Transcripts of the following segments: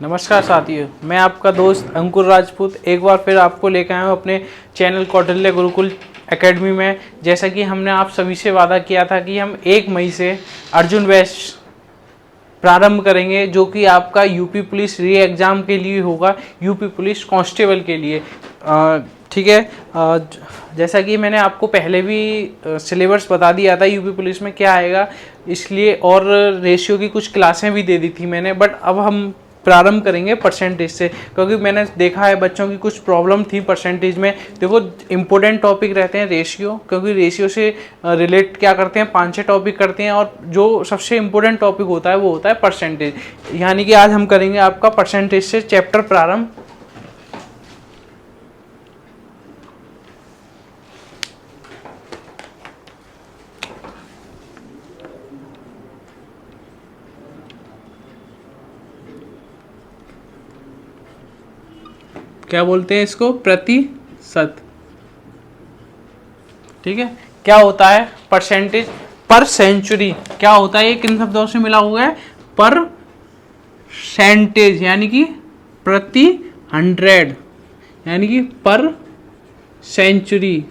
नमस्कार साथियों, मैं आपका दोस्त अंकुर राजपूत एक बार फिर आपको लेकर आया हूँ अपने चैनल कौटिल्य गुरुकुल एकेडमी में। जैसा कि हमने आप सभी से वादा किया था कि हम 1 मई से अर्जुन बैच प्रारंभ करेंगे, जो कि आपका यूपी पुलिस री एग्ज़ाम के लिए होगा, यूपी पुलिस कांस्टेबल के लिए। ठीक है। जैसा कि मैंने आपको पहले भी सिलेबस बता दिया था यूपी पुलिस में क्या आएगा, इसलिए और रेशियो की कुछ क्लासें भी दे दी थी मैंने। बट अब हम प्रारंभ करेंगे परसेंटेज से, क्योंकि मैंने देखा है बच्चों की कुछ प्रॉब्लम थी परसेंटेज में। देखो, इंपॉर्टेंट टॉपिक रहते हैं रेशियो, क्योंकि रेशियो से रिलेट क्या करते हैं 5-6 टॉपिक करते हैं, और जो सबसे इंपॉर्टेंट टॉपिक होता है वो होता है परसेंटेज। यानी कि आज हम करेंगे आपका परसेंटेज से चैप्टर प्रारंभ। क्या बोलते हैं इसको? प्रतिशत। ठीक है। क्या होता है परसेंटेज? पर सेंचुरी क्या होता है? ये किन शब्दों से मिला हुआ है? पर सेंटेज यानी कि प्रति 100, यानी कि पर सेंचुरी,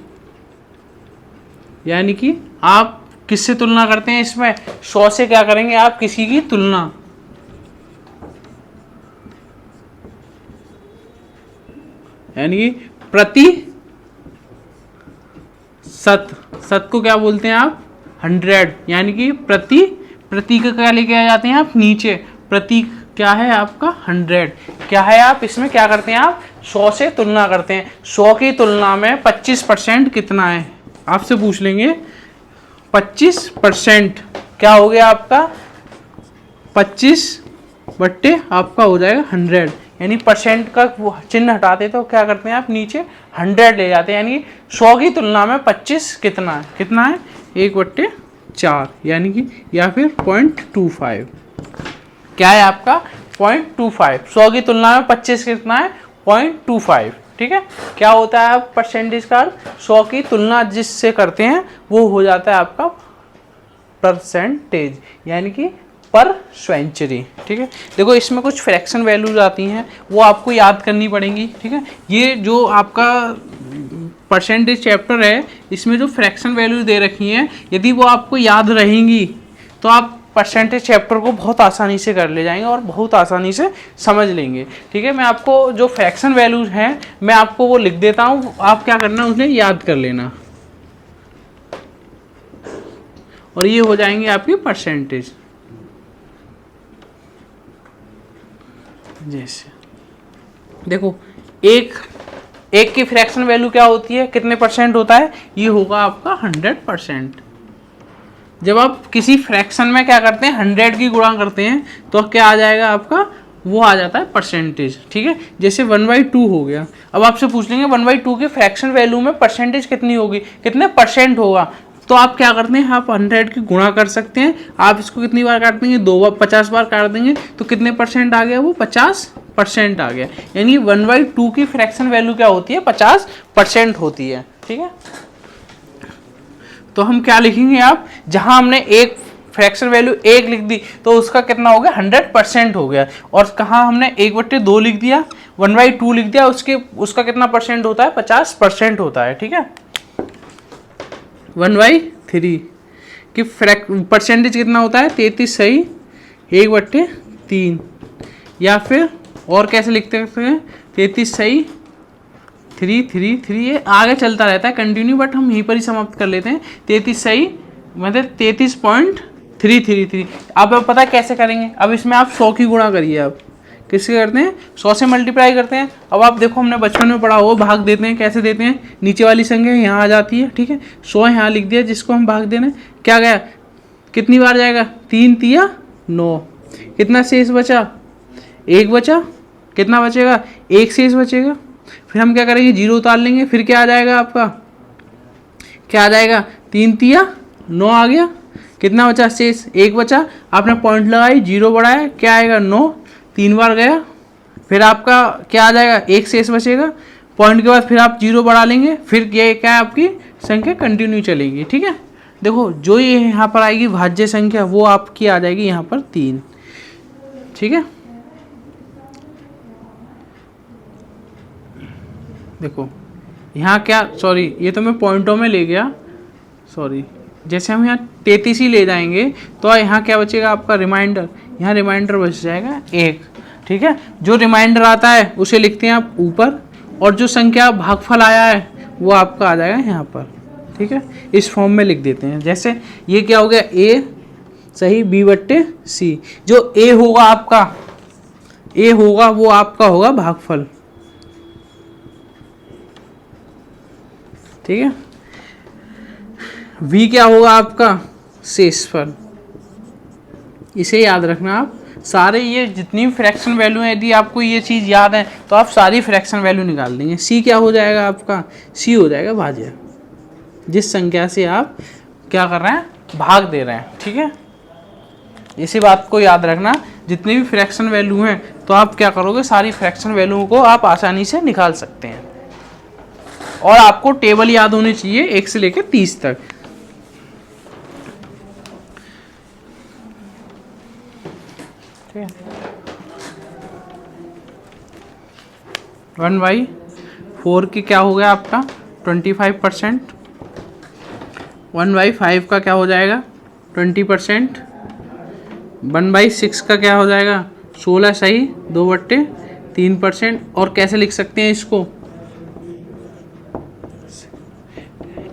यानी कि आप किससे तुलना करते हैं इसमें? 100 से क्या करेंगे आप? किसी की तुलना। यानी कि प्रति शत को क्या बोलते हैं आप? 100। यानी कि प्रति का क्या लेके आ जाते हैं आप? नीचे। प्रति क्या है आपका? 100। क्या है आप इसमें क्या करते हैं आप? 100 से तुलना करते हैं। 100 की तुलना में 25% कितना है? आपसे पूछ लेंगे। 25% क्या हो गया आपका? 25 बट्टे आपका हो जाएगा 100। यानी परसेंट का चिन्ह हटाते तो क्या करते हैं आप? नीचे 100 ले जाते हैं। यानी 100 की तुलना में 25 कितना है? कितना है? 1/4, यानी कि या फिर 0.25। क्या है आपका? 0.25। 100 की तुलना में 25 कितना है? 0.25। ठीक है। क्या होता है आप परसेंटेज का? 100 की तुलना जिससे करते हैं वो हो जाता है आपका परसेंटेज, यानी कि पर सेंचुरी। ठीक है। देखो, इसमें कुछ फ्रैक्शन वैल्यूज आती हैं, वो आपको याद करनी पड़ेंगी। ठीक है। ये जो आपका परसेंटेज चैप्टर है, इसमें जो फ्रैक्शन वैल्यूज दे रखी हैं, यदि वो आपको याद रहेंगी तो आप परसेंटेज चैप्टर को बहुत आसानी से कर ले जाएंगे और बहुत आसानी से समझ लेंगे। ठीक है। मैं आपको जो फ्रैक्शन वैल्यूज हैं मैं आपको वो लिख देता हूँ, आप क्या करना है उन्हें याद कर लेना, और ये हो जाएंगे आपकी परसेंटेज। जैसे देखो, एक की फ्रैक्शन वैल्यू क्या होती है? कितने परसेंट होता है? ये होगा आपका 100%। जब आप किसी फ्रैक्शन में क्या करते हैं? 100 की गुणा करते हैं तो क्या आ जाएगा आपका? वो आ जाता है परसेंटेज। ठीक है। जैसे 1/2 हो गया। अब आपसे पूछ लेंगे 1/2 की फ्रैक्शन वैल्यू में परसेंटेज कितनी होगी, कितने परसेंट होगा? तो आप क्या करते हैं? आप 100 की गुणा कर सकते हैं। आप इसको कितनी बार काट देंगे? 2 बार, 50 बार काट देंगे तो कितने परसेंट आ गया? वो 50% आ गया। यानी 1/2 की फ्रैक्शन वैल्यू क्या होती है? 50% होती है। ठीक है। तो हम क्या लिखेंगे? आप जहां हमने एक फ्रैक्शन वैल्यू 1 लिख दी तो उसका कितना हो गया? 100% हो गया। और कहाँ हमने 1/2 लिख दिया, 1/2 लिख दिया, उसका कितना परसेंट होता है? 50% होता है। ठीक है। 1/3 कि परसेंटेज कितना होता है? 33 सही 1/3। या फिर और कैसे लिखते हैं? 33 सही 3 ये आगे चलता रहता है कंटिन्यू, बट हम यहीं पर ही समाप्त कर लेते हैं। 33 सही मतलब 33.333। अब पता है कैसे करेंगे? अब इसमें आप 100 की गुणा करिए। आप किससे करते हैं? 100 से मल्टीप्लाई करते हैं। अब आप देखो, हमने बचपन में पढ़ा हो, भाग देते हैं। कैसे देते हैं? नीचे वाली संख्या यहाँ आ जाती है। ठीक है। 100 यहाँ लिख दिया, जिसको हम भाग देना। क्या गया? कितनी बार जाएगा? 3 तिया 9। कितना शेष बचा? 1 बचा। कितना बचेगा? 1 शेष बचेगा। फिर हम क्या करेंगे? 0 उतार लेंगे। फिर क्या आ जाएगा आपका? क्या आ जाएगा? 3 तिया 9 आ गया। कितना बचा शेष? 1 बचा। आपने पॉइंट लगाई, 0 बढ़ाया, क्या आएगा? 9। 3 बार गया। फिर आपका क्या आ जाएगा? 1 शेष बचेगा। पॉइंट के बाद फिर आप 0 बढ़ा लेंगे। फिर ये क्या है? आपकी संख्या कंटिन्यू चलेगी। ठीक है। देखो, जो ये यहाँ पर आएगी भाज्य संख्या, वो आपकी आ जाएगी यहाँ पर 3। ठीक है। देखो यहाँ क्या, सॉरी ये तो मैं पॉइंटों में ले गया, सॉरी, जैसे हम यहाँ 33 ही ले जाएंगे तो यहाँ क्या बचेगा आपका रिमाइंडर, यहाँ रिमाइंडर बच जाएगा 1। ठीक है, जो रिमाइंडर आता है उसे लिखते हैं आप ऊपर, और जो संख्या भागफल आया है वो आपका आ जाएगा यहाँ पर। ठीक है, इस फॉर्म में लिख देते हैं। जैसे ये क्या हो गया, A सही B/C, जो A होगा आपका, A होगा वो आपका होगा भागफल। ठीक है, V क्या होगा आपका शेषफल। इसे याद रखना आप, सारे ये जितनी भी फ्रैक्शन वैल्यू है, यदि आपको ये चीज़ याद है तो आप सारी फ्रैक्शन वैल्यू निकाल देंगे। C क्या हो जाएगा आपका, C हो जाएगा भाज्य, जिस संख्या से आप क्या कर रहे हैं, भाग दे रहे हैं। ठीक है, इसी बात को याद रखना, जितनी भी फ्रैक्शन वैल्यू हैं तो आप क्या करोगे, सारी फ्रैक्शन वैल्यूओं को आप आसानी से निकाल सकते हैं। और आपको टेबल याद होनी चाहिए 1 से लेकर 30 तक। ठीक है, 1/4 की क्या हो गया आपका 25%, 1/5 का क्या हो जाएगा 20%, 1/6 का क्या हो जाएगा 16 सही 2/3%। और कैसे लिख सकते हैं इसको,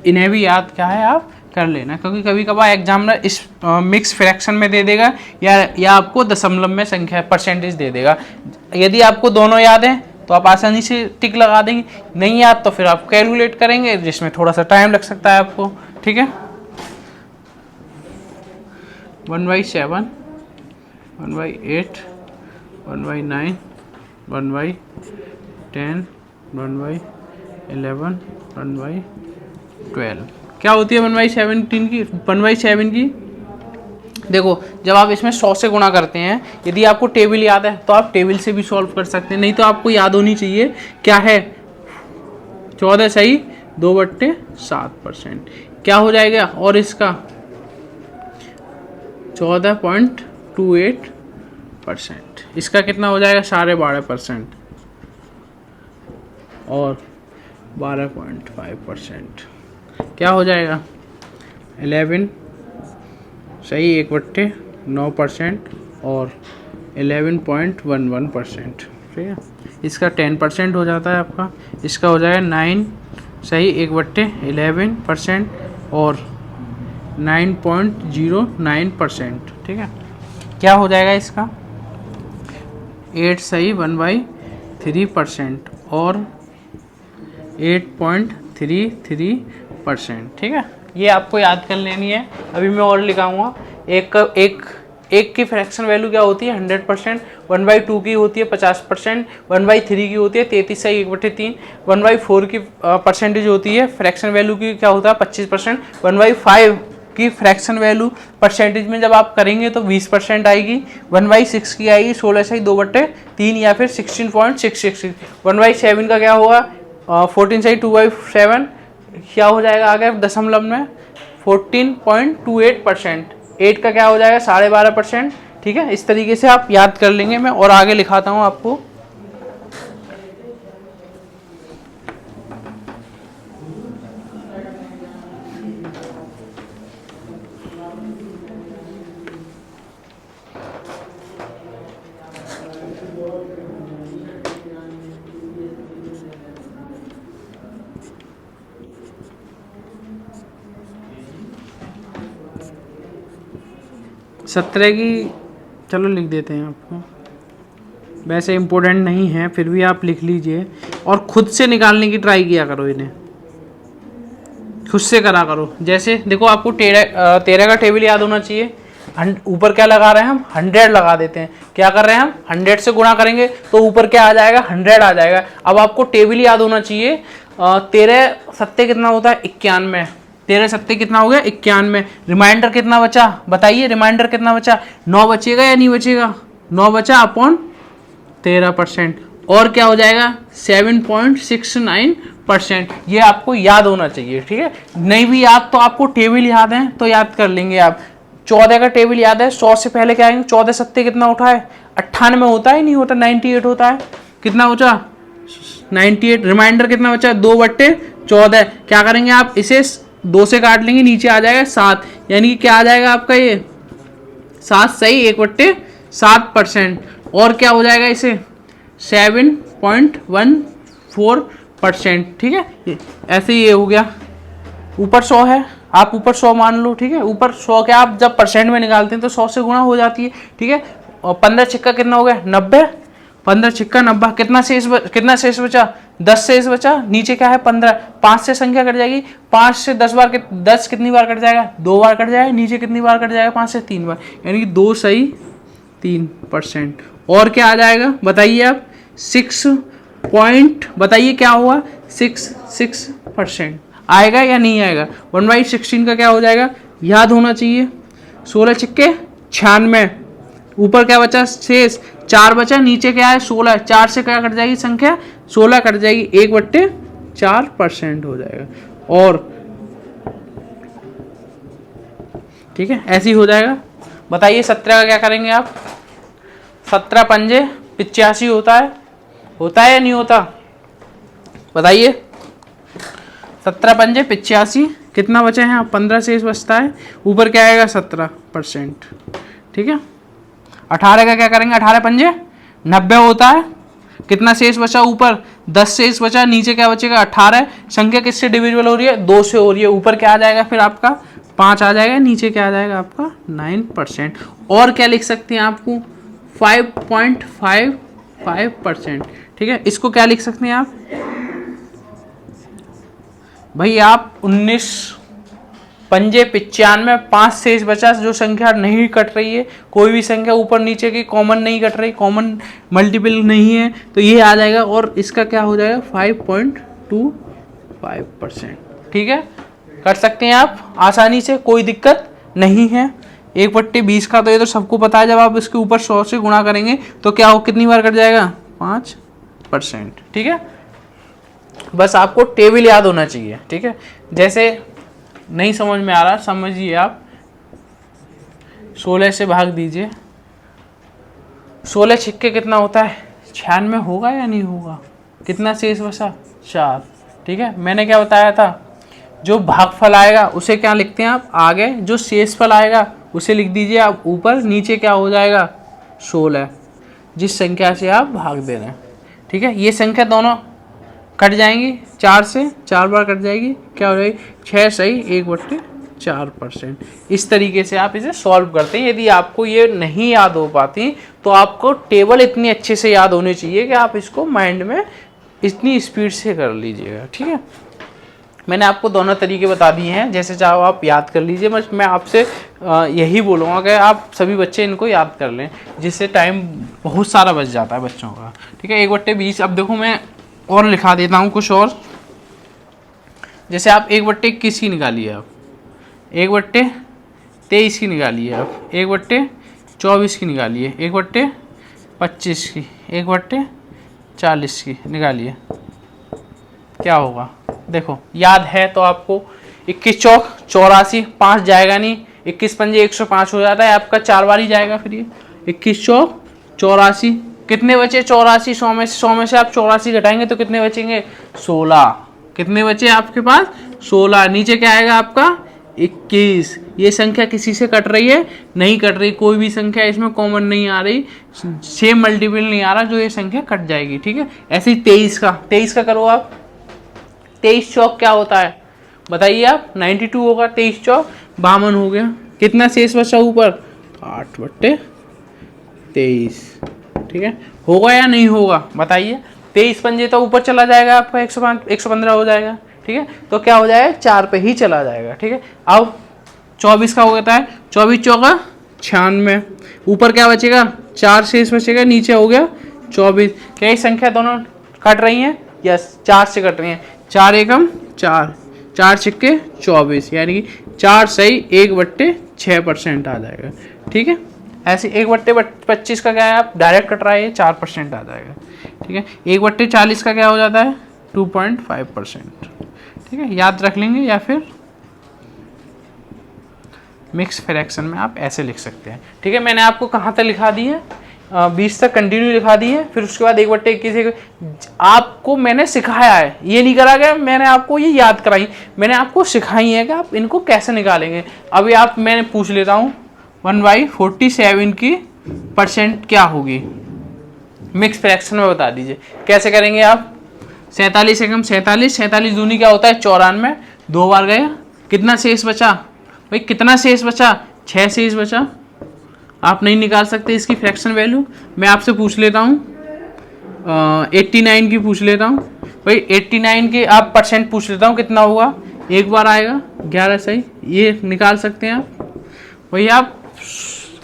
इन्हें भी याद क्या है आप कर लेना, क्योंकि कभी कभार एग्जामिनर इस मिक्स फ्रैक्शन में दे देगा या आपको दशमलव में संख्या परसेंटेज दे देगा। यदि आपको दोनों याद हैं तो आप आसानी से टिक लगा देंगे, नहीं याद तो फिर आप कैलकुलेट करेंगे, जिसमें थोड़ा सा टाइम लग सकता है आपको। ठीक है, 1/7, 1/8, 1/9, 1/10, 1/11, 1/12। क्या होती है 1/17 की, 1/7 की, देखो जब आप इसमें 100 से गुणा करते हैं, यदि आपको टेबल याद है तो आप टेबल से भी सॉल्व कर सकते हैं, नहीं तो आपको याद होनी चाहिए क्या है 14 सही 2/7%। क्या हो जाएगा, और इसका 14.28%, इसका कितना हो जाएगा 12.5% और 12.5%, क्या हो जाएगा 11 सही 1/9% और 11.11%। ठीक है, इसका 10% हो जाता है आपका, इसका हो जाएगा 9 सही 1/11% और 9.09%। ठीक है, क्या हो जाएगा इसका 8 सही 1/3% और 8.33%। ठीक है, ये आपको याद कर लेनी है। अभी मैं और लिखाऊंगा, एक की फ्रैक्शन वैल्यू क्या होती है 100%, 1/2 की होती है 50%, 1/3 की होती है 33 सही 1/3, 1/4 की परसेंटेज होती है फ्रैक्शन वैल्यू की क्या होता है 25%, 1/5 की फ्रैक्शन वैल्यू परसेंटेज में जब आप करेंगे तो 20% आएगी, 1/6 की आएगी 16 सही 2/3 या फिर 16.666, 1/7 का क्या होगा 14 सही 2/7, क्या हो जाएगा आगे दशमलव में 14.28%, 8 का क्या हो जाएगा 12.5%। ठीक है, इस तरीके से आप याद कर लेंगे। मैं और आगे लिखाता हूँ आपको, सत्रह की चलो लिख देते हैं आपको, वैसे इम्पोर्टेंट नहीं है फिर भी आप लिख लीजिए और खुद से निकालने की ट्राई किया करो, इन्हें खुद से करा करो। जैसे देखो आपको 13 का टेबल याद होना चाहिए, ऊपर क्या लगा रहे हैं हम 100 लगा देते हैं, क्या कर रहे हैं हम 100 से गुणा करेंगे तो ऊपर क्या आ जाएगा 100 आ जाएगा। अब आपको टेबल याद होना चाहिए, 13 सत्ते कितना होता है 91, 13 सत्ते कितना हो गया 91, रिमाइंडर कितना बचा बताइए, रिमाइंडर कितना बचा 9 बचेगा या नहीं बचेगा, 9 बचा अपॉन 13%, और क्या हो जाएगा 7.69%। ये आपको याद होना चाहिए। ठीक है, नहीं भी याद तो आपको टेबल याद है तो याद कर लेंगे आप। 14 का टेबल याद है, 100 से पहले क्या आएंगे 14 सत्ते कितना उठा है 98 होता है नहीं होता 98 होता है, कितना बचा 98। रिमाइंडर कितना बचा, 2/14। क्या करेंगे आप, इसे 2 से काट लेंगे, नीचे आ जाएगा 7, यानी कि क्या आ जाएगा आपका ये 7 सही 1/7%। और क्या हो जाएगा इसे 7.14%। ठीक है, ऐसे ही ये हो गया। ऊपर 100 है, आप ऊपर 100 मान लो। ठीक है, ऊपर 100 के आप जब परसेंट में निकालते हैं तो 100 से गुणा हो जाती है। ठीक है, और 15 छिक्का कितना हो गया 90, 15 छिक्का 90। कितना शेष बचा 10 शेष बचा। नीचे क्या है 15, 5 से संख्या कट जाएगी, 5 से 10 बार 10 कितनी बार कट जाएगा 2 बार कट जाएगा। नीचे कितनी बार कट जाएगा 5 से 3 बार, यानी कि 2 सही 3%। और क्या आ जाएगा बताइए आप 6 पॉइंट, बताइए क्या हुआ 6% आएगा या नहीं आएगा। 1/16 का क्या हो जाएगा, याद होना चाहिए 16 छिक्के 96। ऊपर क्या बचा शेष 4 बचा, नीचे क्या है 16, 4 से क्या कट जाएगी संख्या 16 कट जाएगी, 1/4% हो जाएगा। और ठीक है, ऐसे ही हो जाएगा। बताइए 17 का क्या करेंगे आप, 17 पंजे 85 होता है या नहीं होता, बताइए। 17 पंजे 85, कितना बचे हैं 15 शेष बचता है, ऊपर क्या आएगा 17%। ठीक है, 18 का क्या करेंगे, 18 पंजे 90 होता है, कितना शेष बचा ऊपर 10 शेष बचा, नीचे क्या बचेगा 18। संख्या किससे डिविजिबल हो रही है 2 से हो रही है, ऊपर क्या आ जाएगा फिर आपका 5 आ जाएगा, नीचे क्या आ जाएगा आपका 9%। और क्या लिख सकते हैं आपको 5.55%। ठीक है, इसको क्या लिख सकते हैं आप भाई, आप 19 पंजे 95, 5 शेष बचा, जो संख्या नहीं कट रही है, कोई भी संख्या ऊपर नीचे की कॉमन नहीं कट रही, कॉमन मल्टीपल नहीं है, तो ये आ जाएगा। और इसका क्या हो जाएगा 5.25%। ठीक है, कर सकते हैं आप आसानी से, कोई दिक्कत नहीं है। 1/20 का तो ये तो सबको पता है, जब आप इसके ऊपर 100 से गुणा करेंगे तो क्या हो, कितनी बार कट जाएगा 5%। ठीक है, बस आपको टेबल याद होना चाहिए। ठीक है, जैसे नहीं समझ में आ रहा समझिए आप, 16 से भाग दीजिए, 16 छिक्के कितना होता है 96 होगा या नहीं होगा, कितना शेष बचा 4। ठीक है, मैंने क्या बताया था, जो भागफल आएगा उसे क्या लिखते हैं आप आगे, जो शेषफल आएगा उसे लिख दीजिए आप ऊपर, नीचे क्या हो जाएगा 16 जिस संख्या से आप भाग दे रहे हैं। ठीक है, ये संख्या दोनों कट जाएंगी, 4 से 4 बार कट जाएगी, क्या हो जाएगी 6 सही 1/4%। इस तरीके से आप इसे सॉल्व करते हैं। यदि आपको ये नहीं याद हो पाती तो आपको टेबल इतनी अच्छे से याद होनी चाहिए कि आप इसको माइंड में इतनी स्पीड से कर लीजिएगा। ठीक है, मैंने आपको दोनों तरीके बता दिए हैं, जैसे चाहो आप याद कर लीजिए। बस मैं आपसे यही बोलूँगा कि आप सभी बच्चे इनको याद कर लें, जिससे टाइम बहुत सारा बच जाता है बच्चों का। ठीक है, 1/20। अब देखो मैं और लिखा देता हूँ कुछ और, जैसे आप 1/21 की निकालिए, आप 1/23 की निकालिए, आप 1/24 की निकालिए, 1/25 की, 1/40 की निकालिए, क्या होगा देखो। याद है तो आपको 21 चौक 84, 5 जाएगा नहीं, 21 पंजे 105 हो जाता है आपका, 4 बार ही जाएगा फिर ये। 21 चौक 84, कितने बचे 84, 100 में से आप 84 घटाएंगे तो कितने बचेंगे 16। कितने बचे आपके पास 16, नीचे क्या आएगा आपका 21। ये संख्या किसी से कट रही है नहीं कट रही, कोई भी संख्या इसमें कॉमन नहीं आ रही, सेम मल्टीपल नहीं आ रहा जो ये संख्या कट जाएगी। ठीक है, ऐसे ही 23 का करो आप। 23 चौक क्या होता है बताइए आप, 92 होगा, 23 चौक 52 हो गया, कितना शेष बचा ऊपर 8/23। ठीक है, होगा या नहीं होगा बताइए। 23 पंजे तो ऊपर चला जाएगा आपका 115 हो जाएगा। ठीक है, तो क्या हो जाएगा 4 पे ही चला जाएगा। ठीक है, अब 24 का हो जाता है, 24 चौका 96, ऊपर क्या बचेगा 4 शेष बचेगा, नीचे हो गया 24। क्या ये संख्या दोनों कट रही हैं, यस 4 से कट रही हैं, 4 एकम 4, 4 छिक्के 24, यानी कि 4 सही 1/6% आ जाएगा। ठीक है, ऐसे 1/25 का क्या है, आप डायरेक्ट कट रहा है 4% आ जाएगा। ठीक है, 1/40 का क्या हो जाता है 2.5%। ठीक है, याद रख लेंगे, या फिर मिक्स फ्रैक्शन में आप ऐसे लिख सकते हैं। ठीक है, मैंने आपको कहाँ तक लिखा दी है 20 तक कंटिन्यू लिखा दी है, फिर उसके बाद 1/21 आपको मैंने सिखाया है, ये नहीं करा गया मैंने आपको ये याद कराई, मैंने आपको सिखाई है कि आप इनको कैसे निकालेंगे। अभी आप मैंने पूछ लेता हूँ 1/47 की परसेंट क्या होगी, मिक्स फ्रैक्शन में बता दीजिए कैसे करेंगे आप। 47 से कम 47 दूनी क्या होता है 94, 2 बार गया, कितना शेष बचा भाई, कितना शेष बचा 6 शेष बचा। आप नहीं निकाल सकते इसकी फ्रैक्शन वैल्यू, मैं आपसे पूछ लेता हूँ 89 की पूछ लेता हूँ भाई, 89 के आप परसेंट पूछ लेता हूँ कितना होगा, एक बार आएगा 11 सही, ये निकाल सकते हैं आप। वही आप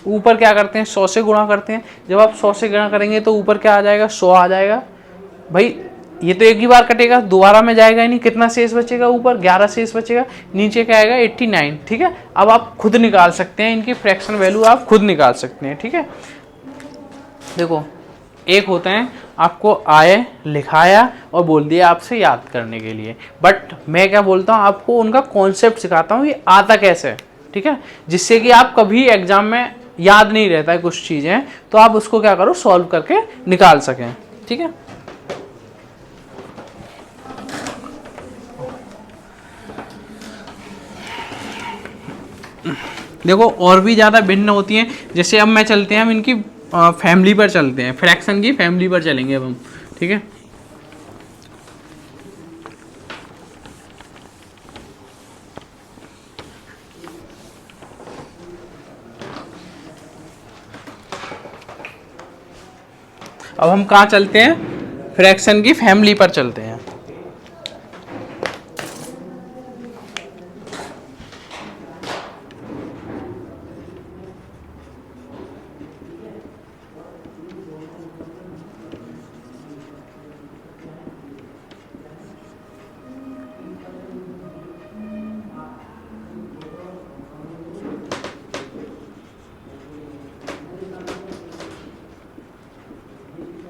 ऊपर क्या करते हैं 100 से गुणा करते हैं, जब आप 100 से गुणा करेंगे तो ऊपर क्या आ जाएगा 100 आ जाएगा भाई, ये तो एक ही बार कटेगा, दोबारा में जाएगा ही नहीं, कितना शेष बचेगा ऊपर 11 शेष बचेगा, नीचे क्या आएगा 89, ठीक है। अब आप खुद निकाल सकते हैं इनकी फ्रैक्शन वैल्यू, आप खुद निकाल सकते हैं, ठीक है। देखो एक होते हैं आपको आए लिखाया और बोल दिया आपसे याद करने के लिए, बट मैं क्या बोलता हूँ आपको उनका कॉन्सेप्ट सिखाता हूँ ये आता कैसे है, ठीक है, जिससे कि आप कभी एग्जाम में याद नहीं रहता है कुछ चीजें, तो आप उसको क्या करो सॉल्व करके निकाल सकें, ठीक है। देखो और भी ज़्यादा भिन्न होती हैं, जैसे अब मैं चलते हैं हम इनकी फैमिली पर चलते हैं, फ्रैक्शन की फैमिली पर चलेंगे अब हम, ठीक है। अब हम कहाँ चलते हैं, फ्रैक्शन की फैमिली पर चलते हैं।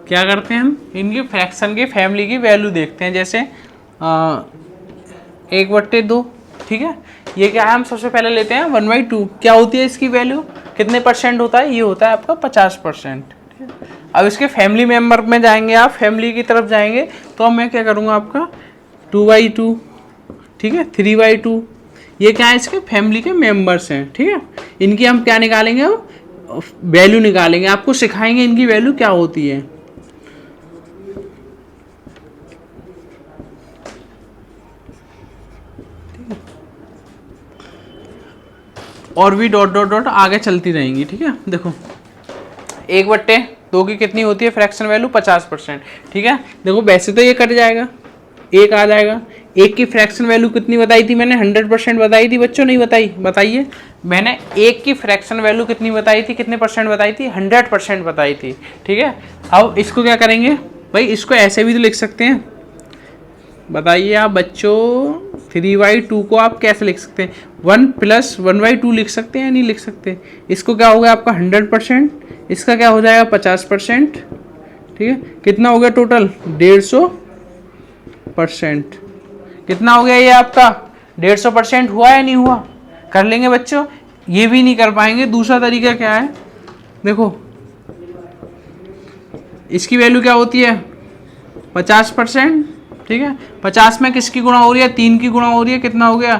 क्या करते हैं हम इनकी फ्रैक्शन की फैमिली की वैल्यू देखते हैं, जैसे 1/2, ठीक है। ये क्या है हम सबसे पहले लेते हैं 1/2, क्या होती है इसकी वैल्यू, कितने परसेंट होता है, ये होता है आपका 50%, ठीक है। अब इसके फैमिली मेंबर में जाएंगे, आप फैमिली की तरफ जाएंगे तो मैं क्या करूँगा आपका 2/2, ठीक है, 3/2, ये क्या है इसके फैमिली के मेंबर्स हैं, ठीक है। इनकी हम क्या निकालेंगे, वैल्यू निकालेंगे, आपको सिखाएंगे इनकी वैल्यू क्या होती है। और भी डॉट डॉट डॉट आगे चलती रहेंगी, ठीक है। देखो 1/2 की कितनी होती है फ्रैक्शन वैल्यू 50%, ठीक है। देखो वैसे तो ये कट जाएगा, एक आ जाएगा, एक की फ्रैक्शन वैल्यू कितनी बताई थी मैंने 100% बताई थी बच्चों, नहीं बताई, बताइए मैंने एक की फ्रैक्शन वैल्यू कितनी बताई थी, कितने परसेंट बताई थी 100% बताई थी, ठीक है। अब इसको क्या करेंगे भाई, इसको ऐसे भी तो लिख सकते हैं, बताइए आप बच्चों 3/2 को आप कैसे लिख सकते हैं, 1 + 1/2 लिख सकते हैं या नहीं लिख सकते। इसको क्या हो गया आपका 100%, इसका क्या हो जाएगा 50%, ठीक है। कितना हो गया टोटल 150%, कितना हो गया ये आपका 150% हुआ या नहीं हुआ, कर लेंगे बच्चों। ये भी नहीं कर पाएंगे, दूसरा तरीका क्या है, देखो इसकी वैल्यू क्या होती है 50%, ठीक है। 50 में किसकी गुणा हो रही है, 3 की गुणा हो रही है, कितना हो गया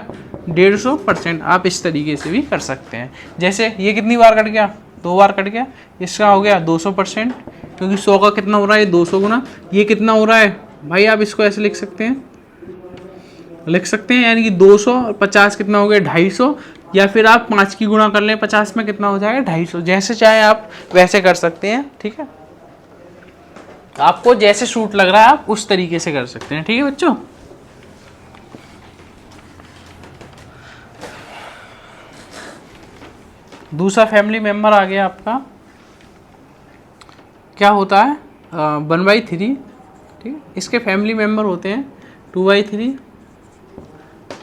150%। आप इस तरीके से भी कर सकते हैं, जैसे ये कितनी बार कट गया 2 बार कट गया, इसका हो गया 200%, क्योंकि 100 का कितना हो रहा है 200 गुना, ये कितना हो रहा है भाई, आप इसको ऐसे लिख सकते हैं, यानी कि 200 और 50 कितना हो गया 250, या फिर आप 5 की गुणा कर लें 50 में, कितना हो जाएगा 250, जैसे चाहे आप वैसे कर सकते हैं, ठीक है। आपको जैसे सूट लग रहा है आप उस तरीके से कर सकते हैं, ठीक है बच्चों। दूसरा फैमिली मेंबर आ गया आपका, क्या होता है 1/3, ठीक है। इसके फैमिली मेंबर होते हैं 2/3,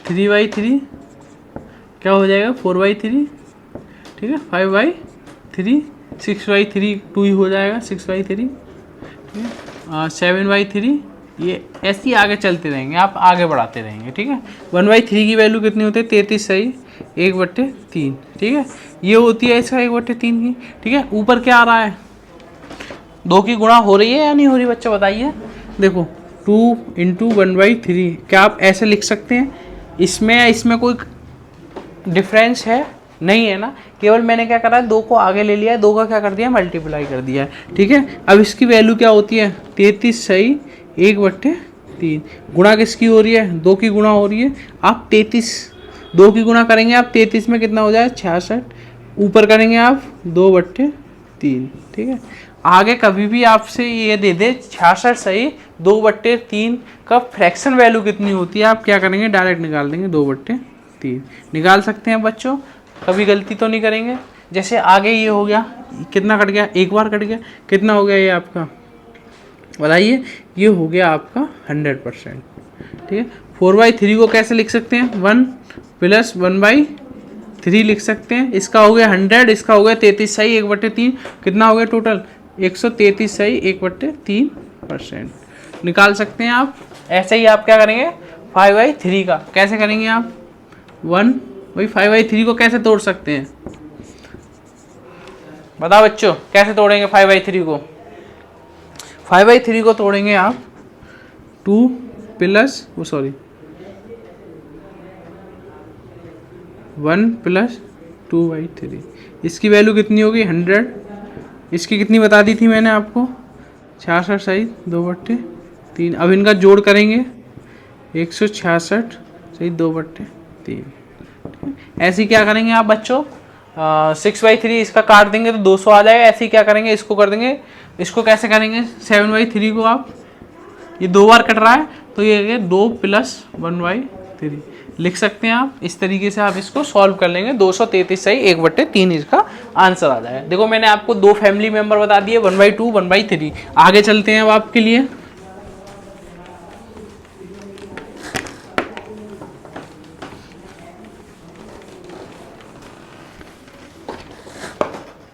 3/3, क्या हो जाएगा 4/3, ठीक है, 5/3, 6/3, 2 ही हो जाएगा 6/3, 7/3, ये ऐसे ही आगे चलते रहेंगे, आप आगे बढ़ाते रहेंगे, ठीक है। 1/3 की वैल्यू कितनी होती है 33 सही, 1/3, ठीक है। ये होती है इसका 1/3 की, ठीक है। ऊपर क्या आ रहा है 2 की गुणा हो रही है या नहीं हो रही बच्चों, बताइए। देखो 2 इंटू 1/3, क्या आप ऐसे लिख सकते हैं? इसमें या इसमें कोई डिफरेंस है? नहीं है ना, केवल मैंने क्या करा है, 2 को आगे ले लिया है, 2 का क्या कर दिया, मल्टीप्लाई कर दिया है। ठीक है, अब इसकी वैल्यू क्या होती है, 33 सही 1/3। गुणा किसकी हो रही है, 2 की गुणा हो रही है। आप 33 2 की गुणा करेंगे आप 33 में कितना हो जाए 66, ऊपर करेंगे आप 2/3। ठीक है, आगे कभी भी आपसे ये दे दे 66 सही 2/3 का फ्रैक्शन वैल्यू कितनी होती है, आप क्या करेंगे, डायरेक्ट निकाल देंगे 2/3। निकाल सकते हैं बच्चों, कभी गलती तो नहीं करेंगे। जैसे आगे ये हो गया, कितना कट गया, एक बार कट गया, कितना हो गया ये आपका, बताइए। ये हो गया आपका 100%। ठीक है, 4/3 को कैसे लिख सकते हैं, 1 + 1/3 लिख सकते हैं। इसका हो गया 100, इसका हो गया 33 सही 1/3, कितना हो गया टोटल 133 सही 1/3%। निकाल सकते हैं आप। ऐसे ही आप क्या करेंगे 5/3 का, कैसे करेंगे आप 1 भाई 5/3 को कैसे तोड़ सकते हैं, बताओ बच्चों, कैसे तोड़ेंगे 5/3 को? 5/3 को तोड़ेंगे आप 2 + 1 + 2/3। इसकी वैल्यू कितनी होगी 100, इसकी कितनी बता दी थी मैंने आपको 66 सही 2/3। अब इनका जोड़ करेंगे 166 सही 2/3। ऐसे ही क्या करेंगे आप बच्चों, 6/3 इसका काट देंगे तो 200 आ जाएगा। ऐसे ही क्या करेंगे, इसको कर देंगे, इसको कैसे करेंगे 7/3 को आप, ये 2 बार कट रहा है तो ये 2 + 1/3 लिख सकते हैं आप। इस तरीके से आप इसको सॉल्व कर लेंगे, 233 सही 1/3 इसका आंसर आ जाएगा। देखो मैंने आपको 2 फैमिली मेंबर बता दिए, 1/2 1/3। आगे चलते हैं अब आपके लिए।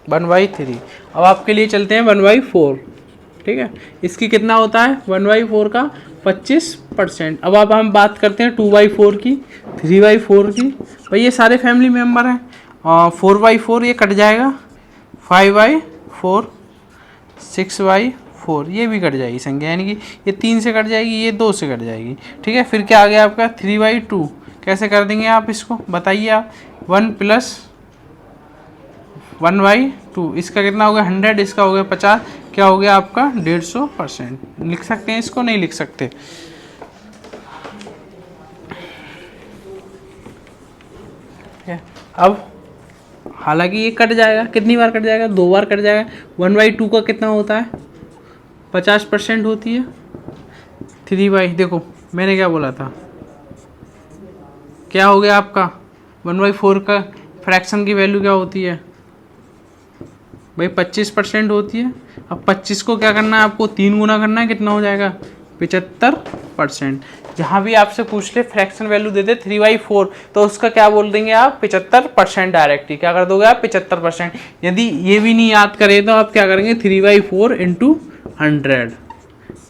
One by three. अब आपके लिए चलते हैं 1/4। ठीक है, इसकी कितना होता है 1/4 का 25%। अब हम बात करते हैं 2/4 की, 3/4 की। भाई ये सारे फैमिली मेम्बर हैं, 4/4 ये कट जाएगा, 5/4, 6/4 ये भी कट जाएगी संख्या, यानी कि ये 3 से कट जाएगी, ये 2 से कट जाएगी। ठीक है, फिर क्या आ गया आपका 3/2। कैसे कर देंगे आप इसको, बताइए आप। 1 + 1/2, इसका कितना हो गया 100, इसका हो गया 50, क्या हो गया आपका 150%। लिख सकते हैं इसको, नहीं लिख सकते। अब हालांकि ये कट जाएगा, कितनी बार कट जाएगा 2 बार कट जाएगा। 1/2 का कितना होता है 50% होती है। 3 देखो मैंने क्या बोला था, क्या हो गया आपका 1/4 का फ्रैक्शन की वैल्यू क्या होती है भाई 25% होती है। अब 25 को क्या करना है आपको 3 गुना करना है, कितना हो जाएगा 75%। जहाँ भी आपसे पूछ ले फ्रैक्शन वैल्यू दे दे 3/4 तो उसका क्या बोल देंगे आप 75% डायरेक्ट ही क्या कर दोगे आप 75%। यदि ये भी नहीं याद करे तो आप क्या करेंगे 3/4 × 100,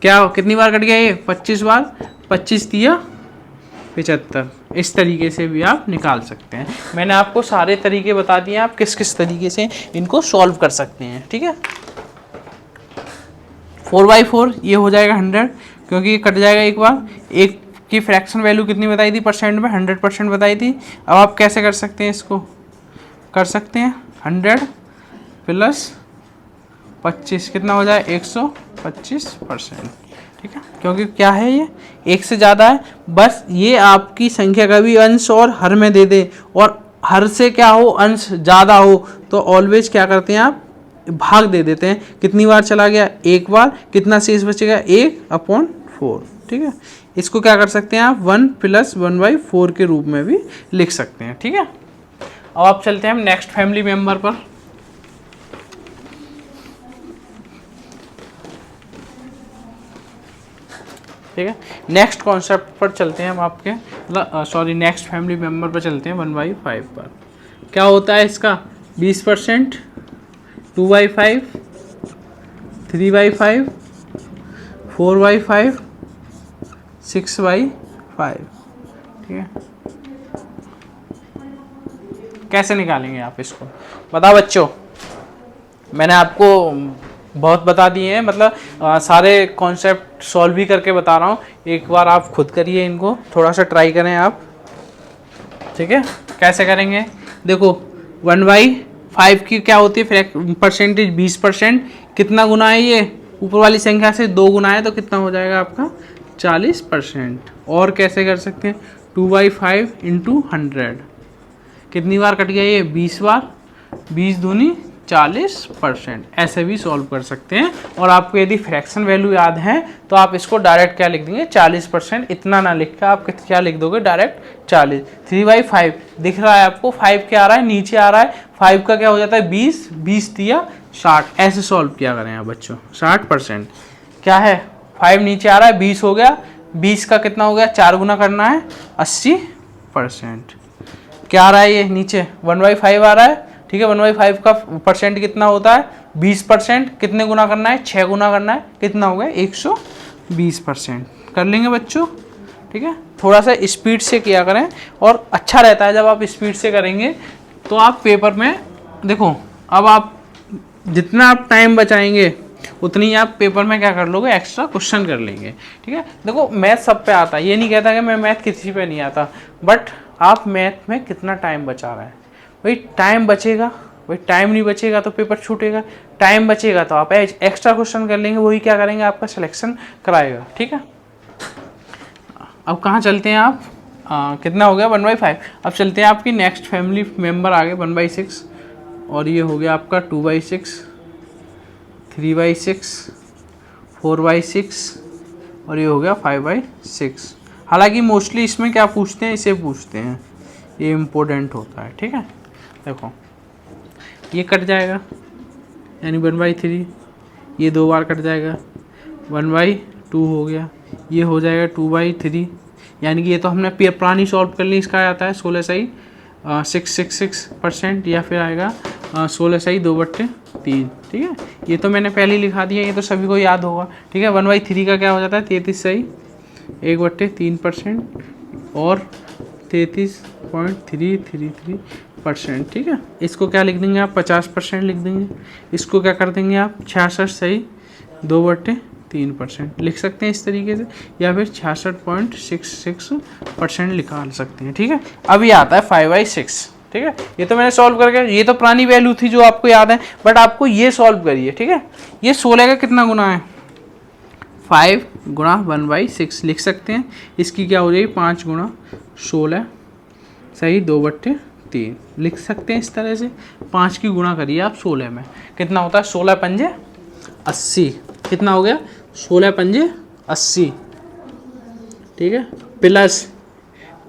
क्या कितनी बार कट गया ये 25 बार, 25 दिया 75। इस तरीके से भी आप निकाल सकते हैं। मैंने आपको सारे तरीके बता दिए, आप किस किस तरीके से इनको सॉल्व कर सकते हैं। ठीक है, 4/4 ये हो जाएगा 100, क्योंकि ये कट जाएगा एक बार। एक की फ्रैक्शन वैल्यू कितनी बताई थी परसेंट में, 100% बताई थी। अब आप कैसे कर सकते हैं इसको, कर सकते हैं 100 + 25 कितना हो जाए 125%। ठीक है, क्योंकि क्या है ये एक से ज़्यादा है, बस ये आपकी संख्या का भी अंश और हर में दे दे, और हर से क्या हो अंश ज़्यादा हो तो ऑलवेज क्या करते हैं आप भाग दे देते हैं। कितनी बार चला गया एक बार, कितना शेष बचेगा 1/4। ठीक है, इसको क्या कर सकते हैं आप 1 + 1/4 के रूप में भी लिख सकते हैं। ठीक है, अब आप चलते हैं हम नेक्स्ट फैमिली मेंबर पर। ठीक है, नेक्स्ट कॉन्सेप्ट पर चलते हैं हम आपके, नेक्स्ट फैमिली मेंबर पर चलते हैं 1/5 पर। क्या होता है इसका 20%, 2/5, 3/5, 4/5, 6/5। ठीक है, कैसे निकालेंगे आप इसको, बताओ बच्चों। मैंने आपको बहुत बता दिए हैं, मतलब सारे कॉन्सेप्ट सॉल्व भी करके बता रहा हूँ। एक बार आप खुद करिए, इनको थोड़ा सा ट्राई करें आप, ठीक है। कैसे करेंगे, देखो 1/5 की क्या होती है परसेंटेज, 20%। कितना गुना है ये, ऊपर वाली संख्या से 2 गुना है, तो कितना हो जाएगा आपका 40%। और कैसे कर सकते हैं, 2/5 इंटू 100, कितनी बार कट गया ये, 20 बार, 20 दूनी 40%। ऐसे भी सॉल्व कर सकते हैं। और आपको यदि फ्रैक्शन वैल्यू याद है तो आप इसको डायरेक्ट क्या लिख देंगे, 40%। इतना ना लिख के आप क्या लिख दोगे, डायरेक्ट 40। 3/5 दिख रहा है आपको, 5 क्या आ रहा है, नीचे आ रहा है, 5 का क्या हो जाता है 20, 20 दिया 60। ऐसे सॉल्व किया करें आप बच्चों। 60% क्या है, 5 नीचे आ रहा है, 20 हो गया, 20 का कितना हो गया, 4 गुना करना है, 80%। क्या आ रहा है ये नीचे, 1/5 आ रहा है, ठीक है। 1/5 का परसेंट कितना होता है, 20%। कितने गुना करना है, 6 गुना करना है, कितना हो गया 120%। कर लेंगे बच्चों, ठीक है। थोड़ा सा स्पीड से किया करें, और अच्छा रहता है जब आप स्पीड से करेंगे तो आप पेपर में, देखो अब आप जितना आप टाइम बचाएंगे उतनी आप पेपर में क्या कर लोगे, एक्स्ट्रा क्वेश्चन कर लेंगे, ठीक है। देखो मैथ सब पे आता है, ये नहीं कहता कि मैं मैथ किसी पे नहीं आता, बट आप मैथ में कितना टाइम बचा रहे हैं, भाई टाइम बचेगा, भाई टाइम नहीं बचेगा तो पेपर छूटेगा। टाइम बचेगा तो आप एक्स्ट्रा क्वेश्चन कर लेंगे, वही क्या करेंगे, आपका सिलेक्शन कराएगा, ठीक है। अब कहाँ चलते हैं आप, कितना हो गया 1/5। अब चलते हैं आपकी नेक्स्ट फैमिली मेम्बर आ गए 1/6, और ये हो गया आपका 2/6, 3/6, 4/6, और ये हो गया 5/6। हालांकि मोस्टली इसमें क्या पूछते हैं, इसे पूछते हैं, ये इम्पोर्टेंट होता है, ठीक है। देखो ये कट जाएगा, यानी 1/3, ये 2 बार कट जाएगा, 1/2 हो गया, ये हो जाएगा 2/3, यानी कि ये तो हमने पुरानी सॉल्व कर ली। इसका आता है 16 सही 666%, या फिर आएगा 16 सही 2/3, ठीक है। ये तो मैंने पहले ही लिखा दिया, ये तो सभी को याद होगा, ठीक है। 1/3 का क्या हो जाता है 33 सही 1/3%, और 33.333%, ठीक है। इसको क्या लिख देंगे आप, 50% लिख देंगे। इसको क्या कर देंगे आप, 66 सही 2/3% लिख सकते हैं इस तरीके से, या फिर 66.66% निकाल सकते हैं, ठीक है। अब ये आता है 5/6, ठीक है। ये तो मैंने सॉल्व करके, ये तो पुरानी वैल्यू थी जो आपको याद है, बट आपको ये सॉल्व करिए, ठीक है। ये 16 का कितना गुना है, 5 गुणा 1/6 लिख सकते हैं। इसकी क्या हो जाएगी, 5 गुणा 16 सही 2/3 लिख सकते हैं इस तरह से। 5 की गुणा करिए आप 16 में, कितना होता है, 16 पंजे 80, कितना हो गया 16 पंजे 80, ठीक है। प्लस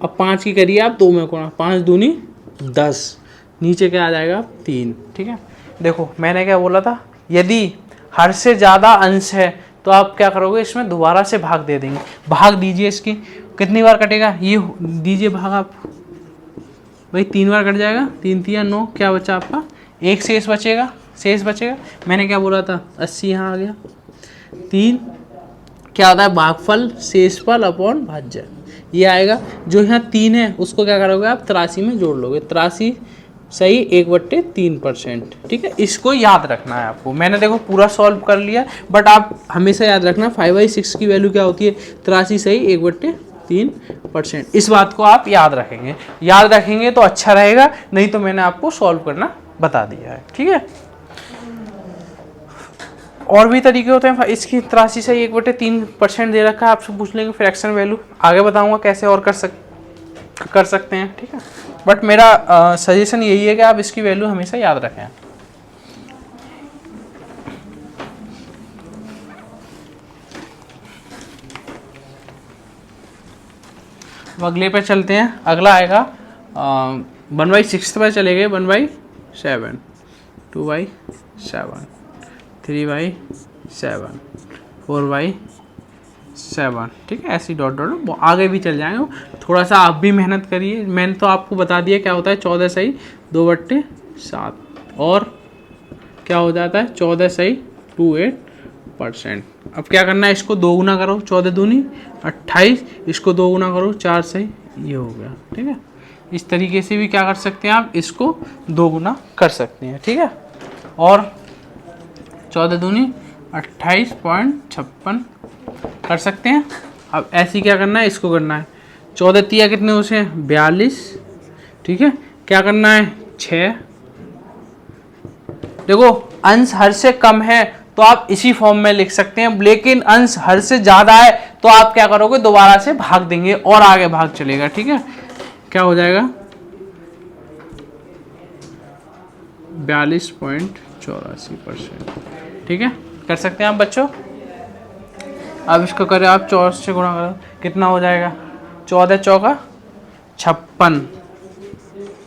अब 5 की करिए आप 2 में गुणा, 5 दूनी 10, नीचे क्या आ जाएगा 3, ठीक है। देखो मैंने क्या बोला था, यदि हर से ज़्यादा अंश है तो आप क्या करोगे, इसमें दोबारा से भाग दे देंगे। भाग दीजिए, इसकी कितनी बार कटेगा, ये दीजिए भाग आप, भाई 3 बार कट जाएगा, 3 3 9, क्या बचा आपका, एक शेष बचेगा, शेष बचेगा। मैंने क्या बोला था 80 यहाँ आ गया, 3 क्या होता है भागफल शेषफल अपॉन भाज्य, ये आएगा। जो यहाँ 3 है उसको क्या करोगे आप 83 में जोड़ लोगे, 83 सही 1/3%, ठीक है। इसको याद रखना है आपको। मैंने देखो पूरा सॉल्व कर लिया, बट आप हमेशा याद रखना 5/6 की वैल्यू क्या होती है, 83 सही 1/3%। इस बात को आप याद रखेंगे, याद रखेंगे तो अच्छा रहेगा, नहीं तो मैंने आपको सॉल्व करना बता दिया है, ठीक है। और भी तरीके होते हैं, इसकी 83 से 1/3% दे रखा है, आपसे पूछ लेंगे फ्रैक्शन वैल्यू, आगे बताऊंगा कैसे और कर सकते हैं, ठीक है। बट मेरा सजेशन यही है कि आप इसकी वैल्यू हमेशा याद रखें। अब अगले पे चलते हैं। अगला आएगा 1/6 पे चले गए, 1/7, 2/7, 3/7, 4/7, ठीक है। ऐसी डॉट डॉट आगे भी चल जाएंगे, थोड़ा सा आप भी मेहनत करिए। मैंने तो आपको बता दिया क्या होता है 14 सही 2/7, और क्या हो जाता है 14 सही 28%। अब क्या करना है, इसको 2 गुना करो, 14 दूनी 28, इसको 2 गुना करो 4 सही, ये हो गया, ठीक है। इस तरीके से भी क्या कर सकते हैं आप, इसको 2 गुना कर सकते हैं, ठीक है। और 14 दूनी 28.56 कर सकते हैं। अब ऐसी क्या करना है, इसको करना है 14 तिया कितने उसे 42, ठीक है। क्या करना है 6। देखो अंश हर से कम है तो आप इसी फॉर्म में लिख सकते हैं, लेकिन अंश हर से ज्यादा है तो आप क्या करोगे, दोबारा से भाग देंगे और आगे भाग चलेगा, ठीक है। क्या हो जाएगा 42.84%, ठीक है। कर सकते हैं आप बच्चों। अब इसको करें आप 14 से गुणा करो, कितना हो जाएगा 14 चौका 56,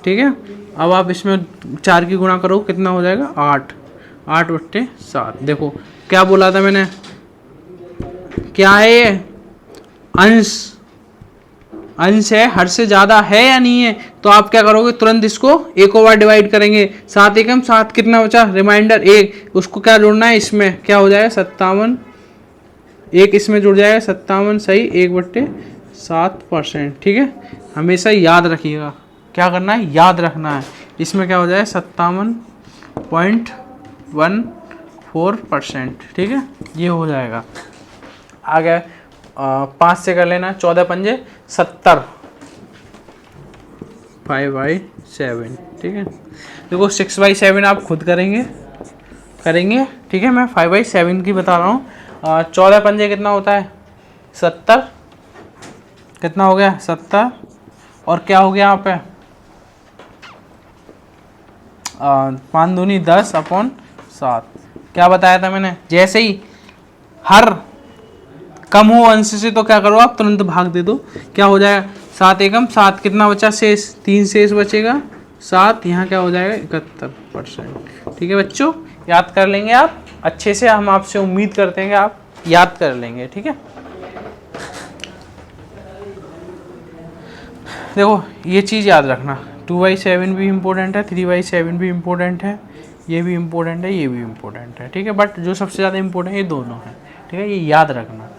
ठीक है। अब आप इसमें 4 की गुणा करो, कितना हो जाएगा 8, 8/7। देखो क्या बोला था मैंने, क्या है ये अंश, अंश है, हर से ज्यादा है या नहीं है, तो आप क्या करोगे तुरंत इसको एक और बार डिवाइड करेंगे, 7 एकम 7, कितना बचा रिमाइंडर 1, उसको क्या जोड़ना है इसमें, क्या हो जाएगा 57, 1 इसमें जुड़ जाएगा 57, सही 1/7%, ठीक है। हमेशा याद रखिएगा, क्या करना है याद रखना है। इसमें क्या हो जाए 57.14%, ठीक है, ये हो जाएगा। आगे 5 से कर लेना, 14 पंजे 70, 5/7, ठीक है। देखो 6/7 आप खुद करेंगे, ठीक है। मैं 5/7 की बता रहा हूँ। 14 पंजे कितना होता है 70, कितना हो गया 70, और क्या हो गया यहाँ पे 5 दूनी 10/7। क्या बताया था मैंने, जैसे ही हर कम हो अंश से तो क्या करो आप तुरंत भाग दे दो, क्या हो जाएगा 7 एकम 7, कितना बचा शेष 3 शेष बचेगा 7, यहाँ क्या हो जाएगा 71%, ठीक है बच्चों। याद कर लेंगे आप अच्छे से, हम आपसे उम्मीद करते हैं कि आप याद कर लेंगे, ठीक है। देखो ये चीज़ याद रखना, 2/7 भी इम्पोर्टेंट है, 3/7 भी इम्पोर्टेंट है, ये भी इम्पोर्टेंट है, ये भी इम्पोर्टेंट है, ठीक है। बट जो सबसे ज़्यादा इम्पोर्टेंट है ये दोनों हैं, ठीक है, ये याद रखना।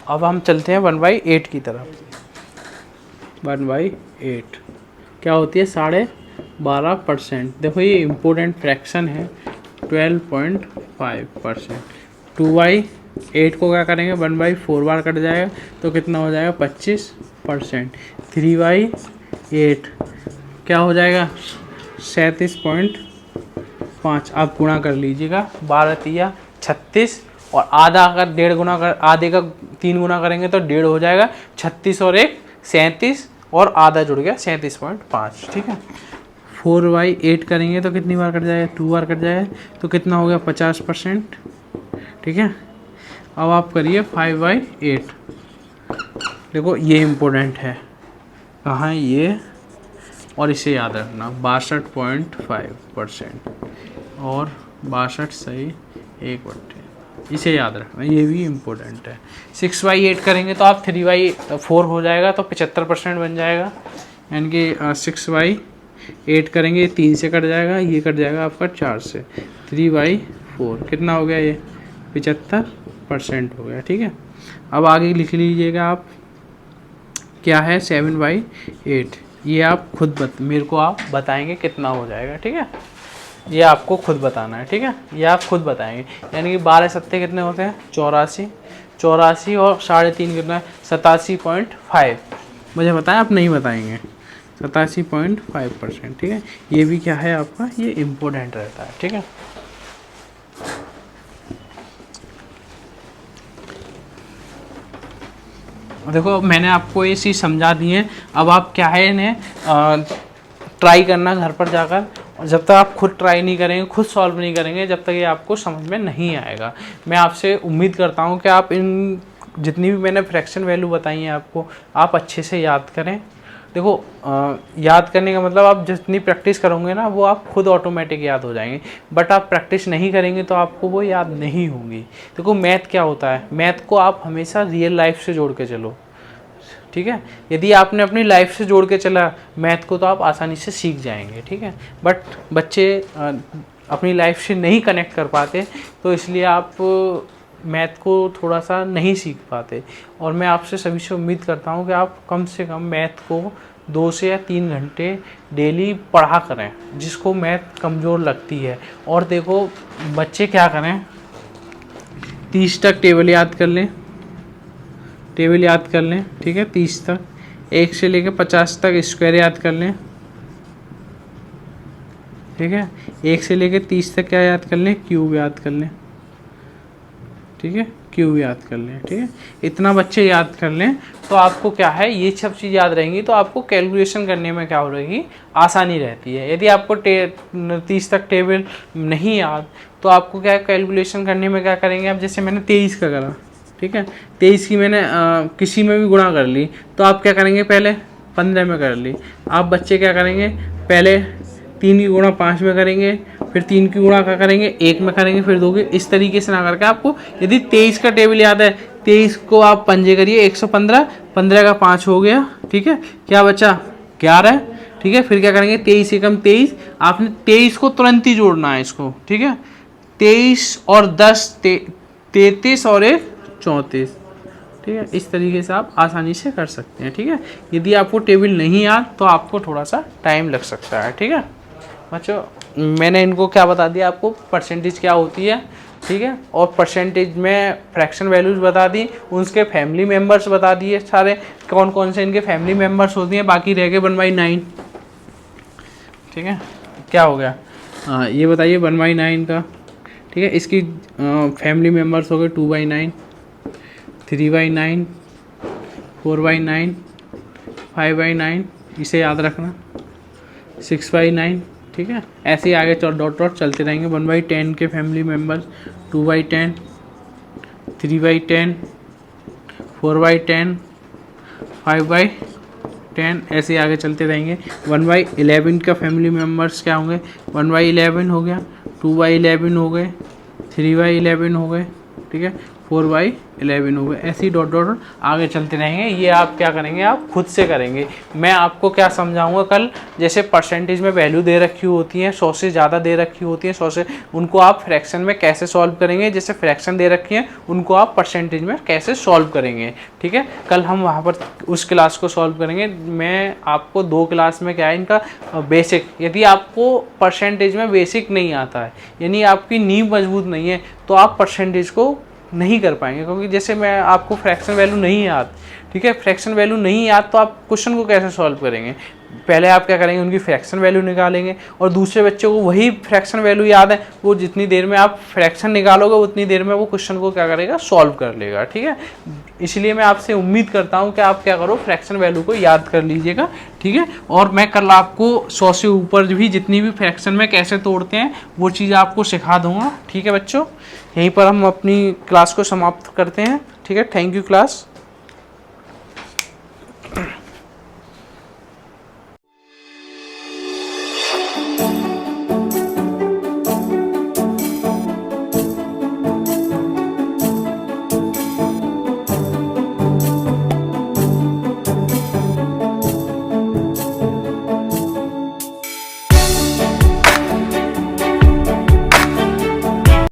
अब हम चलते हैं 1/8 की तरफ। 1/8 क्या होती है 12.5%। देखो ये इम्पोर्टेंट फ्रैक्शन है 12.5%। 2/8 को क्या करेंगे 1/4 बार कट जाएगा तो कितना हो जाएगा 25%। 3/8 क्या हो जाएगा 37.5। आप गुणा कर लीजिएगा, 12 तिया 36, और आधा अगर 1.5 गुना कर, आधे का 3 गुना करेंगे तो 1.5 हो जाएगा, 36 और 1 37, और आधा जुड़ गया 37.5, ठीक है। 4/8 करेंगे तो कितनी बार कट जाएगा 2 बार कट जाएगा, तो कितना हो गया 50%, ठीक है। अब आप करिए 5/8। देखो ये इम्पोर्टेंट है, कहाँ है ये, और इसे याद रखना 62.5%, और 62 सही 1/8, इसे याद रखना, ये भी इम्पोर्टेंट है। 6/8 करेंगे तो आप 3/4 हो जाएगा तो 75% बन जाएगा, यानी कि 6/8 करेंगे 3 से कट जाएगा, ये कट जाएगा आपका 4 से, 3/4 कितना हो गया ये 75% हो गया, ठीक है। अब आगे लिख लीजिएगा आप, क्या है 7/8, ये आप खुद मेरे को आप बताएंगे कितना हो जाएगा, ठीक है। ये आपको खुद बताना है, ठीक है, ये आप खुद बताएंगे। यानी कि 12 सत्ते कितने होते हैं 84, 84 और 3.5 कितना है 87.5। मुझे बताएं, आप नहीं बताएंगे, 87.5%, ठीक है। ये भी क्या है आपका, ये इम्पोर्टेंट रहता है, ठीक है। देखो मैंने आपको ये चीज़ समझा दी है, अब आप क्या है इन्हें ट्राई करना घर पर जाकर, और जब तक आप खुद ट्राई नहीं करेंगे, खुद सॉल्व नहीं करेंगे, जब तक ये आपको समझ में नहीं आएगा। मैं आपसे उम्मीद करता हूँ कि आप इन जितनी भी मैंने फ्रैक्शन वैल्यू बताई हैं आपको, आप अच्छे से याद करें। देखो याद करने का मतलब आप जितनी प्रैक्टिस करोगे ना वो आप खुद ऑटोमेटिक याद हो जाएंगे, बट आप प्रैक्टिस नहीं करेंगे तो आपको वो याद नहीं होंगी। देखो मैथ क्या होता है, मैथ को आप हमेशा रियल लाइफ से जोड़ के चलो, ठीक है। यदि आपने अपनी लाइफ से जोड़ के चला मैथ को तो आप आसानी से सीख जाएंगे, ठीक है। बट बच्चे अपनी लाइफ से नहीं कनेक्ट कर पाते, तो इसलिए आप मैथ को थोड़ा सा नहीं सीख पाते। और मैं आपसे सभी से उम्मीद करता हूँ कि आप कम से कम मैथ को 2 से या 3 घंटे डेली पढ़ा करें, जिसको मैथ कमज़ोर लगती है। और देखो बच्चे क्या करें, 30 तक टेबल याद कर लें, टेबल याद कर लें, ठीक है, 30 तक, 1 से लेकर 50 तक स्क्वायर याद कर लें, ठीक है, 1 से लेकर 30 तक क्या याद कर लें, क्यूब याद कर लें, ठीक है, क्यूब याद कर लें, ठीक है। इतना बच्चे याद कर लें तो आपको क्या है, ये सब चीज़ याद रहेंगी तो आपको कैलकुलेशन करने में क्या हो रहेगी, आसानी रहती है। यदि आपको 30 तक टेबल नहीं याद तो आपको क्या कैलकुलेशन करने में क्या करेंगे आप, जैसे मैंने 23 का करा, ठीक है, 23 की मैंने किसी में भी गुणा कर ली, तो आप क्या करेंगे, पहले 15 में कर ली। आप बच्चे क्या करेंगे, पहले 3 की गुणा 5 में करेंगे, फिर 3 की गुणा क्या करेंगे, 1 में करेंगे, फिर 2 की, इस तरीके से ना करके आपको यदि 23 का टेबल याद है, 23 को आप पंजे करिए, 115, 15 का 5 हो गया, ठीक है, क्या बचा 11, ठीक है। फिर क्या करेंगे, 23 एकम 23, आपने 23 को तुरंत ही जोड़ना है इसको, ठीक है, 23 और 10 33 और 1 34, ठीक है। इस तरीके से आप आसानी से कर सकते हैं, ठीक है। यदि आपको टेबल नहीं याद तो आपको थोड़ा सा टाइम लग सकता है, ठीक है बच्चों। मैंने इनको क्या बता दिया आपको, परसेंटेज क्या होती है, ठीक है, और परसेंटेज में फ्रैक्शन वैल्यूज बता दी, उसके फैमिली मेम्बर्स बता दिए सारे, कौन कौन से इनके फैमिली मेम्बर्स होती हैं, बाकी रह गए 1/9, ठीक है। क्या हो गया, ये बताइए 1/9 का, ठीक है, इसकी फैमिली मेम्बर्स हो गए 2/9, 3/9, 4/9, 5/9, इसे याद रखना, 6/9, ठीक है। ऐसे ही आगे डॉट डॉट चलते रहेंगे। 1/10 के फैमिली मेम्बर्स, 2/10, 3/10, 4/10, 5/10, ऐसे ही आगे चलते रहेंगे। 1/11 का फैमिली मेम्बर्स क्या होंगे, 1/11 हो गया, 2/11 हो गए, 3/11 हो गए, ठीक है, 4/11 हो गए। ऐसे ही डॉट डॉट आगे चलते रहेंगे। ये आप क्या करेंगे, आप खुद से करेंगे। मैं आपको क्या समझाऊंगा कल, जैसे परसेंटेज में वैल्यू दे रखी होती है, 100 से ज़्यादा दे रखी होती है, 100 से, उनको आप फ्रैक्शन में कैसे सॉल्व करेंगे, जैसे फ्रैक्शन दे रखी है उनको आप परसेंटेज में कैसे सॉल्व करेंगे, ठीक है। कल हम वहाँ पर उस क्लास को सॉल्व करेंगे। मैं आपको 2 क्लास में क्या है इनका बेसिक, यदि आपको परसेंटेज में बेसिक नहीं आता है, यानी आपकी नींव मजबूत नहीं है, तो आप परसेंटेज को नहीं कर पाएंगे। क्योंकि जैसे मैं आपको फ्रैक्शन वैल्यू नहीं याद, ठीक है, फ्रैक्शन वैल्यू नहीं याद तो आप क्वेश्चन को कैसे सॉल्व करेंगे। पहले आप क्या करेंगे, उनकी फ्रैक्शन वैल्यू निकालेंगे, और दूसरे बच्चे को वही फ्रैक्शन वैल्यू याद है, वो जितनी देर में आप फ्रैक्शन निकालोगे उतनी देर में वो क्वेश्चन को क्या करेगा, सॉल्व कर लेगा, ठीक है। इसलिए मैं आपसे उम्मीद करता हूँ कि आप क्या करो, फ्रैक्शन वैल्यू को याद कर लीजिएगा, ठीक है। और मैं कल आपको 100 से ऊपर भी जितनी भी फ्रैक्शन में कैसे तोड़ते हैं वो चीज़ आपको सिखा दूंगा, ठीक है बच्चों। यहीं पर हम अपनी क्लास को समाप्त करते हैं, ठीक है। Thank you class.